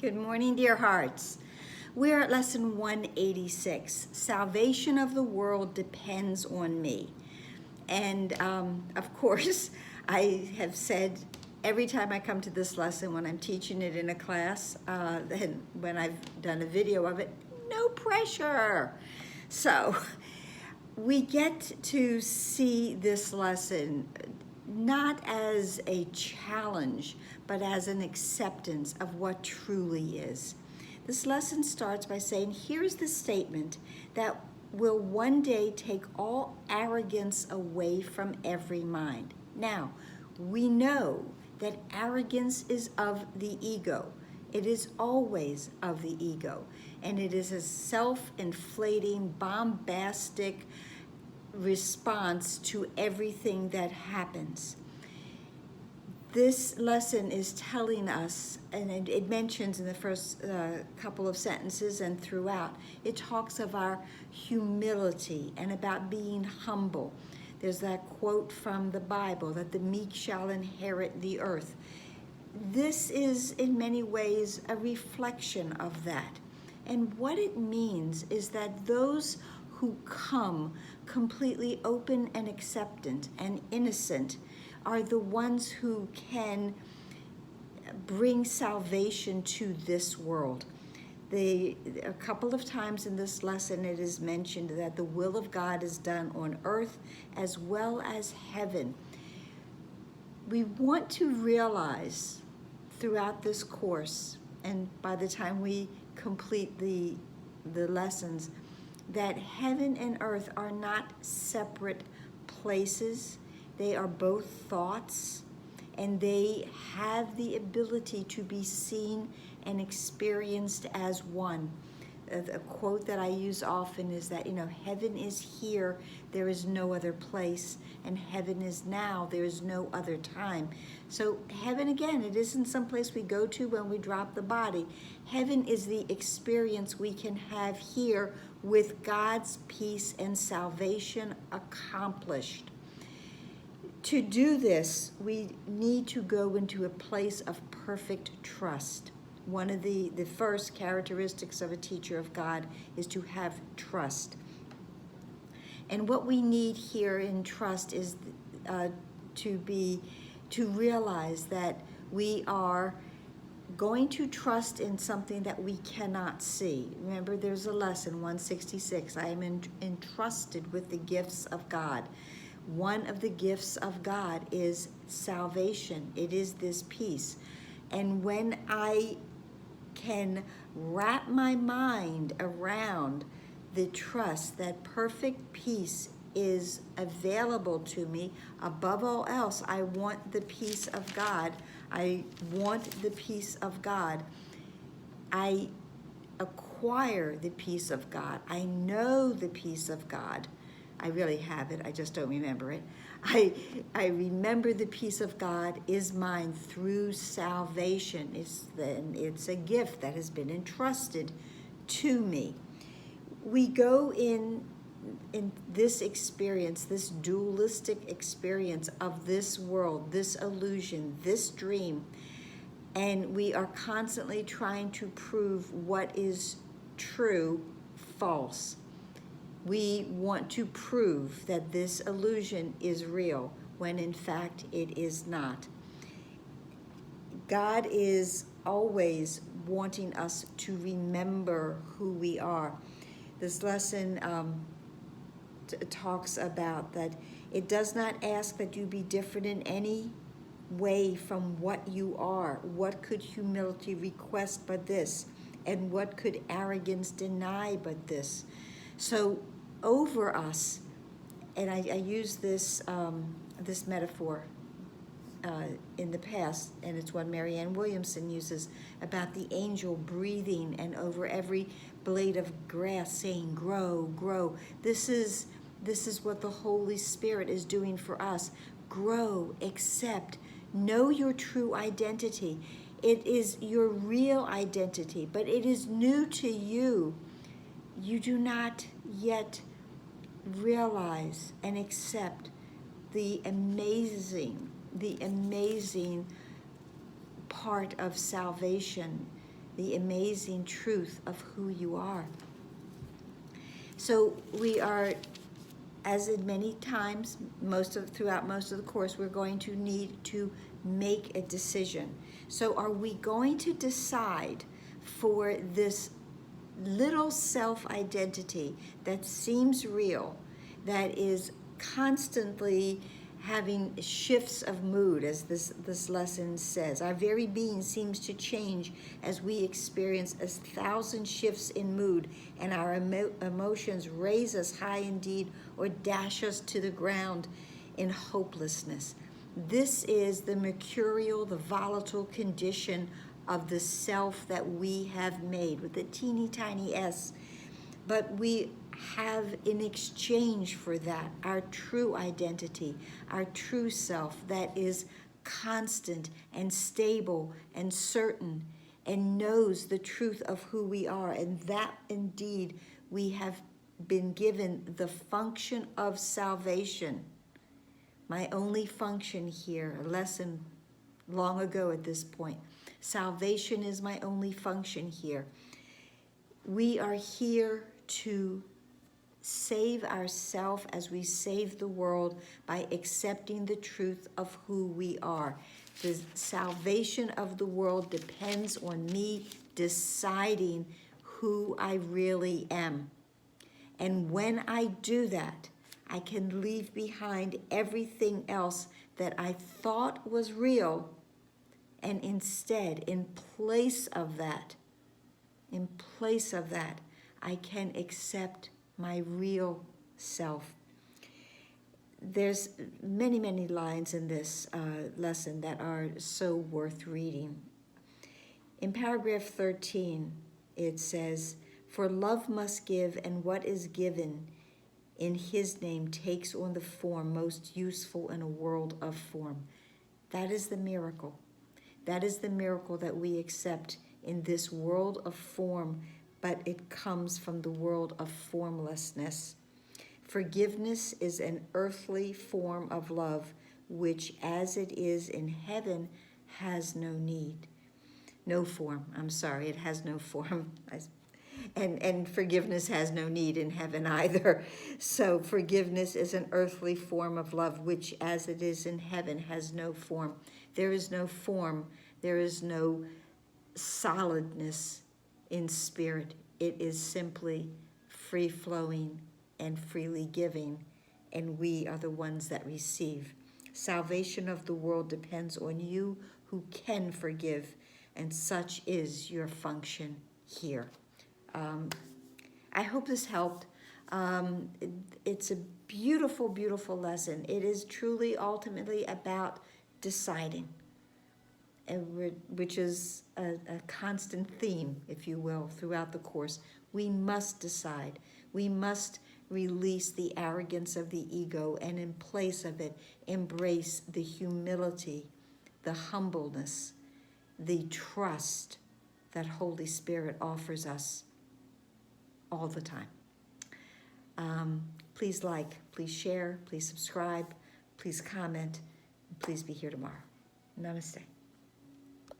Good morning, dear hearts. We're at lesson 186. Salvation of the world depends on me. And of course, I have said every time I come to this lesson, when I'm teaching it in a class, and when I've done a video of it, no pressure. So we get to see this lesson not as a challenge, but as an acceptance of what truly is. This lesson starts by saying, here's the statement that will one day take all arrogance away from every mind. Now, we know that arrogance is of the ego. It is always of the ego. And it is a self-inflating, bombastic response to everything that happens. This lesson is telling us, and it mentions in the first couple of sentences and throughout, it talks of our humility and about being humble. There's that quote from the Bible that the meek shall inherit the earth. This is in many ways a reflection of that. And what it means is that those who come completely open and acceptant and innocent are the ones who can bring salvation to this world. A couple of times in this lesson it is mentioned that the will of God is done on earth as well as heaven. We want to realize throughout this course, and by the time we complete the lessons, that heaven and earth are not separate places. They are both thoughts, and they have the ability to be seen and experienced as one. A quote that I use often is that, heaven is here, there is no other place, and heaven is now, there is no other time. So heaven, again, it isn't some place we go to when we drop the body. Heaven is the experience we can have here with God's peace and salvation accomplished. To do this, we need to go into a place of perfect trust. One of the first characteristics of a teacher of God is to have trust. And what we need here in trust is to realize that we are going to trust in something that we cannot see. Remember, there's a lesson, 166. I am entrusted with the gifts of God. One of the gifts of God is salvation. It is this peace. And when I can wrap my mind around the trust that perfect peace is available to me, above all else, I want the peace of God. I want the peace of God. I acquire the peace of God. I know the peace of God. I really have it, I just don't remember it. I remember the peace of God is mine through salvation. It's a gift that has been entrusted to me. We go in this experience, this dualistic experience of this world, this illusion, this dream, and we are constantly trying to prove what is true, false. We want to prove that this illusion is real when in fact it is not. God is always wanting us to remember who we are. This lesson talks about that it does not ask that you be different in any way from what you are. What could humility request but this? And what could arrogance deny but this? So over us, and I use this this metaphor in the past, and it's one Marianne Williamson uses about the angel breathing and over every blade of grass saying, grow, grow. This is what the Holy Spirit is doing for us. Grow, accept, know your true identity. It is your real identity, but it is new to you. You do not yet realize and accept the amazing part of salvation the amazing truth of who you are. So we are, as in many times, throughout most of the course, we're going to need to make a decision. So are we going to decide for this little self-identity that seems real, that is constantly having shifts of mood, as this lesson says? Our very being seems to change as we experience 1,000 shifts in mood, and our emotions raise us high indeed or dash us to the ground in hopelessness. This is the mercurial, the volatile condition of the self that we have made with a teeny tiny s. But we have, in exchange for that, our true identity, our true self that is constant and stable and certain and knows the truth of who we are. And that indeed we have been given the function of salvation. My only function here, a lesson long ago at this point. Salvation is my only function here. We are here to save ourselves as we save the world by accepting the truth of who we are. The salvation of the world depends on me deciding who I really am. And when I do that, I can leave behind everything else that I thought was real, and instead, in place of that, I can accept my real self. There's many, many lines in this lesson that are so worth reading. In paragraph 13, it says, "For love must give, and what is given in his name takes on the form most useful in a world of form." That is the miracle. That is the miracle that we accept in this world of form, but it comes from the world of formlessness. Forgiveness is an earthly form of love, which, as it is in heaven, has no need. No form, I'm sorry, it has no form. And forgiveness has no need in heaven either. So forgiveness is an earthly form of love, which, as it is in heaven, has no form. There is no form. There is no solidness in spirit. It is simply free-flowing and freely giving, and we are the ones that receive. Salvation of the world depends on you who can forgive, and such is your function here. I hope this helped. It's a beautiful, beautiful lesson. It is truly, ultimately about deciding, which is a constant theme, if you will, throughout the course. We must decide. We must release the arrogance of the ego, and in place of it, embrace the humility, the humbleness, the trust that Holy Spirit offers us all the time. Please like, please share, please subscribe, please comment, and please be here tomorrow. Namaste.